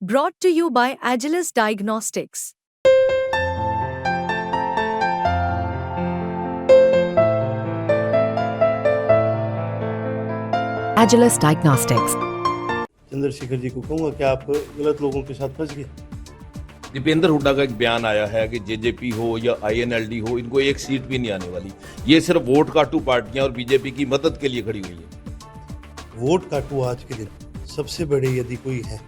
Brought to you by Agilus Diagnostics. Agilus Diagnostics. Chandrashekhar ji को कहूंगा कि आप गलत लोगों के साथ फंस गए। दीपेंद्र हुड्डा का एक बयान आया है कि जेजेपी हो या आईएनएलडी हो, इनको एक सीट भी नहीं आने वाली। ये सिर्फ वोट काटू पार्टियां और बीजेपी की मदद के लिए खड़ी हुई है। वोट काटू आज के दिन सबसे बड़े यदि कोई है,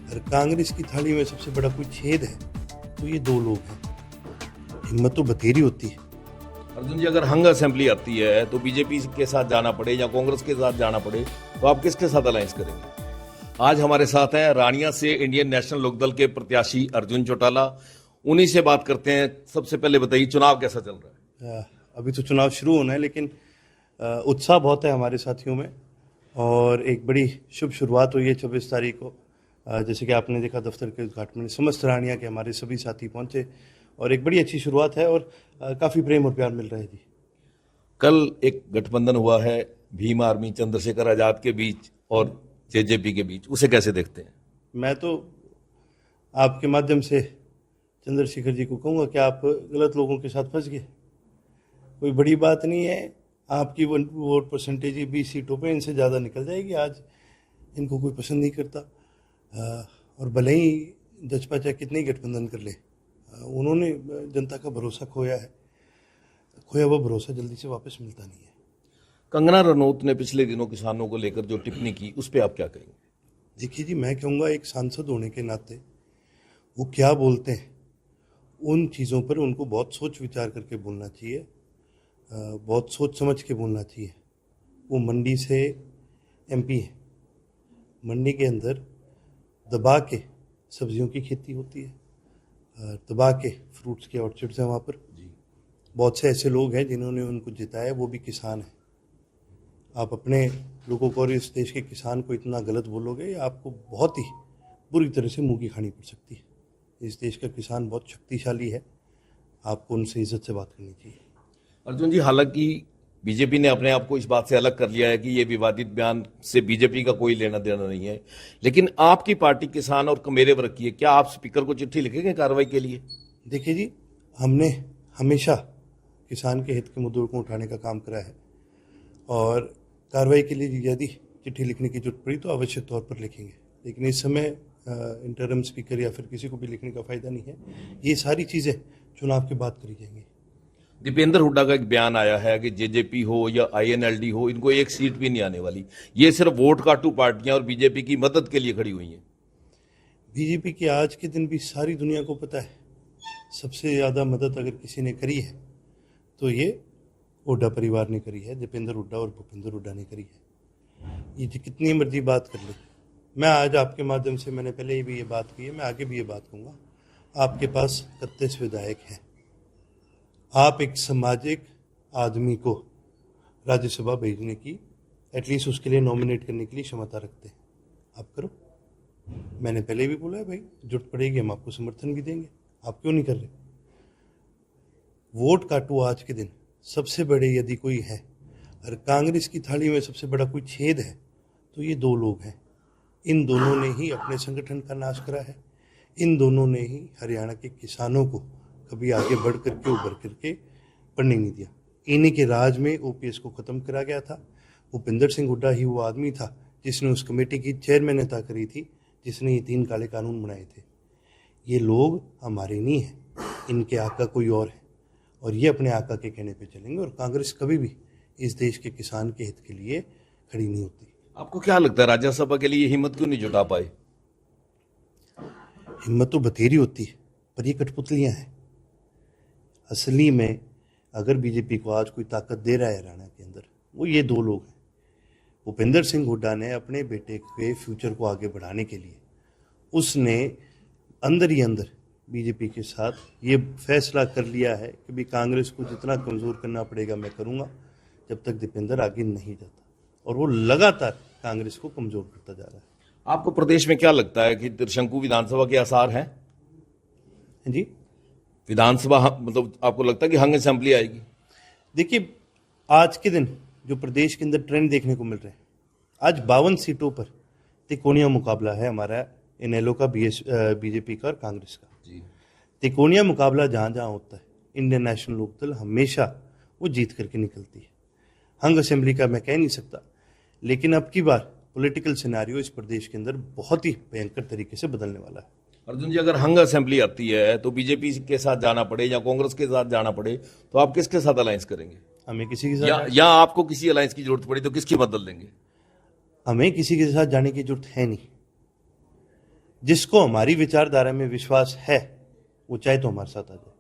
और कांग्रेस की थाली में सबसे बड़ा कोई छेद है तो ये दो लोग हैं। हिम्मत तो बतेरी होती है। अर्जुन जी, अगर हंग असेंबली आती है तो बीजेपी के साथ जाना पड़े या कांग्रेस के साथ जाना पड़े तो आप किसके साथ अलायंस करेंगे? आज हमारे साथ हैं रानिया से इंडियन नेशनल लोकदल के प्रत्याशी अर्जुन चौटाला। उन्हीं से बात करते हैं। सबसे पहले बताइए, चुनाव कैसा चल रहा है? अभी तो चुनाव शुरू होना है, लेकिन उत्साह बहुत है हमारे साथियों में और एक बड़ी शुभ शुरुआत हुई है 24 तारीख को। जैसे कि आपने देखा, दफ्तर के उद्घाटन में समस्त रानिया के हमारे सभी साथी पहुंचे और एक बड़ी अच्छी शुरुआत है और काफ़ी प्रेम और प्यार मिल रहा है जी। कल एक गठबंधन हुआ है भीम आर्मी चंद्रशेखर आजाद के बीच और जेजेपी के बीच, उसे कैसे देखते हैं? मैं तो आपके माध्यम से चंद्रशेखर जी को कहूँगा कि आप गलत लोगों के साथ फंस गए। कोई बड़ी बात नहीं है, आपकी वोट परसेंटेज 20 सीटों पे इनसे ज़्यादा निकल जाएगी। आज इनको कोई पसंद नहीं करता और भले ही जजपा चाहे कितने ही गठबंधन कर ले, उन्होंने जनता का भरोसा खोया है। खोया हुआ भरोसा जल्दी से वापस मिलता नहीं है। कंगना रनौत ने पिछले दिनों किसानों को लेकर जो टिप्पणी की, उस पर आप क्या कहेंगे? देखिए जी, मैं कहूँगा एक सांसद होने के नाते वो क्या बोलते हैं उन चीज़ों पर उनको बहुत सोच विचार करके बोलना चाहिए, बहुत सोच समझ के बोलना चाहिए। वो मंडी से एमपी है, मंडी के अंदर दबा के सब्जियों की खेती होती है, दबा के फ्रूट्स के ऑर्चर्ड्स हैं वहाँ पर। बहुत से ऐसे लोग हैं जिन्होंने उनको जिताया, वो भी किसान हैं। आप अपने लोगों को और इस देश के किसान को इतना गलत बोलोगे, आपको बहुत ही बुरी तरह से मुंह की खानी पड़ सकती है। इस देश का किसान बहुत शक्तिशाली है, आपको उनसे इज्जत से बात करनी चाहिए। अर्जुन जी, हालांकि बीजेपी ने अपने आप को इस बात से अलग कर लिया है कि ये विवादित बयान से बीजेपी का कोई लेना देना नहीं है, लेकिन आपकी पार्टी किसान और मेरे वर्ग की है। क्या आप स्पीकर को चिट्ठी लिखेंगे कार्रवाई के लिए? देखिए जी, हमने हमेशा किसान के हित के मुद्दों को उठाने का काम करा है और कार्रवाई के लिए यदि चिट्ठी लिखने की जरूरत पड़ी तो आवश्यक तौर पर लिखेंगे, लेकिन इस समय इंटरिम स्पीकर या फिर किसी को भी लिखने का फायदा नहीं है। ये सारी चीज़ें चुनाव के बाद करी जाएंगी। दीपेंद्र हुड्डा का एक बयान आया है कि जेजेपी हो या आईएनएलडी हो, इनको एक सीट भी नहीं आने वाली। ये सिर्फ वोट काटू पार्टियां और बीजेपी की मदद के लिए खड़ी हुई हैं। बीजेपी की आज के दिन भी सारी दुनिया को पता है, सबसे ज़्यादा मदद अगर किसी ने करी है तो ये हुड्डा परिवार ने करी है, दीपेंद्र हुड्डा और भूपेंद्र हुड्डा ने करी है। ये कितनी मर्जी बात कर ले, मैं आज आपके माध्यम से, मैंने पहले ही भी ये बात की है, मैं आगे भी ये बात कहूँगा। आपके पास 31 विधायक हैं, आप एक सामाजिक आदमी को राज्यसभा भेजने की, एटलीस्ट उसके लिए नॉमिनेट करने के लिए क्षमता रखते हैं, आप करो। मैंने पहले भी बोला है भाई, जरूरत पड़ेगी हम आपको समर्थन भी देंगे, आप क्यों नहीं कर रहे? वोट काटू आज के दिन सबसे बड़े यदि कोई है, और कांग्रेस की थाली में सबसे बड़ा कोई छेद है तो ये दो लोग हैं। इन दोनों ने ही अपने संगठन का नाश करा है। इन दोनों ने ही हरियाणा के किसानों को कभी आगे बढ़ करके उभर करके पढ़ने नहीं दिया। इन्हीं के राज में ओपीएस को ख़त्म करा गया था। भूपेंद्र सिंह हुड्डा ही वो आदमी था जिसने उस कमेटी की चेयरमैनता करी थी, जिसने ये 3 काले कानून बनाए थे। ये लोग हमारे नहीं हैं, इनके आका कोई और है और ये अपने आका के कहने पे चलेंगे। और कांग्रेस कभी भी इस देश के किसान के हित के लिए खड़ी नहीं होती। आपको क्या लगता है राज्यसभा के लिए हिम्मत क्यों नहीं जुटा पाए? हिम्मत तो बतेरी होती है, पर ये कठपुतलियां हैं। असली में अगर बीजेपी को आज कोई ताकत दे रहा है हरियाणा के अंदर, वो ये दो लोग हैं। भूपेंद्र सिंह हुड्डा ने अपने बेटे के फ्यूचर को आगे बढ़ाने के लिए उसने अंदर ही अंदर बीजेपी के साथ ये फैसला कर लिया है कि भी कांग्रेस को जितना कमज़ोर करना पड़ेगा मैं करूँगा, जब तक दीपेंद्र आगे नहीं जाता। और वो लगातार कांग्रेस को कमज़ोर करता जा रहा है। आपको प्रदेश में क्या लगता है कि त्रिशंकु विधानसभा के आसार हैं? जी, विधानसभा मतलब आपको लगता है कि हंग असेंबली आएगी? देखिए, आज के दिन जो प्रदेश के अंदर ट्रेंड देखने को मिल रहे हैं, आज 52 सीटों पर त्रिकोणीय मुकाबला है हमारा इनेलो का, बीजेपी का और कांग्रेस का। जी। तिकोनिया मुकाबला जहाँ जहाँ होता है, इंडियन नेशनल लोकदल हमेशा वो जीत करके निकलती है। हंग असेंबली का मैं कह नहीं सकता, लेकिन अब की बार पॉलिटिकल सिनेरियो इस प्रदेश के अंदर बहुत ही भयंकर तरीके से बदलने वाला है। अर्जुन जी, अगर हंग असेंबली आती है तो बीजेपी के साथ जाना पड़े या कांग्रेस के साथ जाना पड़े, तो आप किसके साथ अलायंस करेंगे? हमें किसी के साथ या आपको किसी अलायंस की जरूरत पड़ी तो किसकी बदल देंगे? हमें किसी के साथ जाने की जरूरत है नहीं। जिसको हमारी विचारधारा में विश्वास है वो चाहे तो हमारे साथ आ जाए।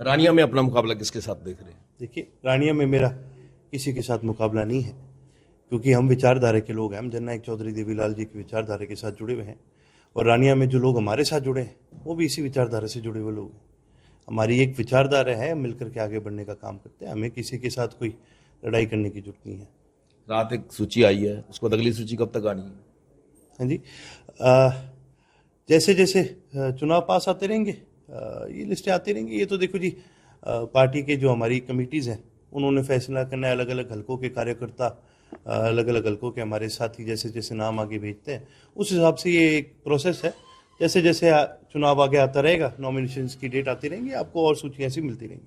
रानिया में अपना मुकाबला किसके साथ देख रहे हैं? देखिए, रानिया में मेरा किसी के साथ मुकाबला नहीं है, क्योंकि हम विचारधारा के लोग हैं। हम जननायक चौधरी देवीलाल जी की विचारधारा के साथ जुड़े हुए हैं, और रानिया में जो लोग हमारे साथ जुड़े हैं वो भी इसी विचारधारा से जुड़े हुए लोग हैं। हमारी एक विचारधारा है, मिलकर के आगे बढ़ने का काम करते हैं। हमें किसी के साथ कोई लड़ाई करने की जरूरत नहीं है। रात एक सूची आई है, उसको अगली सूची कब तक आनी है? हाँ जी, जैसे जैसे चुनाव पास आते रहेंगे ये लिस्टें आती रहेंगी। ये तो देखो जी, पार्टी के जो हमारी कमिटीज़ हैं उन्होंने फैसला करना है। अलग अलग हलकों के कार्यकर्ता, अलग अलग हलकों के हमारे साथी जैसे जैसे नाम आगे भेजते हैं, उस हिसाब से ये एक प्रोसेस है। जैसे जैसे चुनाव आगे आता रहेगा, नॉमिनेशंस की डेट आती रहेंगी, आपको और सूचियाँ ऐसी मिलती रहेंगी।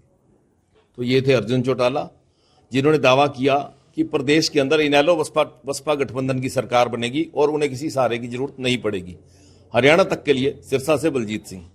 तो ये थे अर्जुन चौटाला, जिन्होंने दावा किया कि प्रदेश के अंदर इनेलो बसपा गठबंधन की सरकार बनेगी और उन्हें किसी सहारे की जरूरत नहीं पड़ेगी। हरियाणा तक के लिए सिरसा से बलजीत सिंह।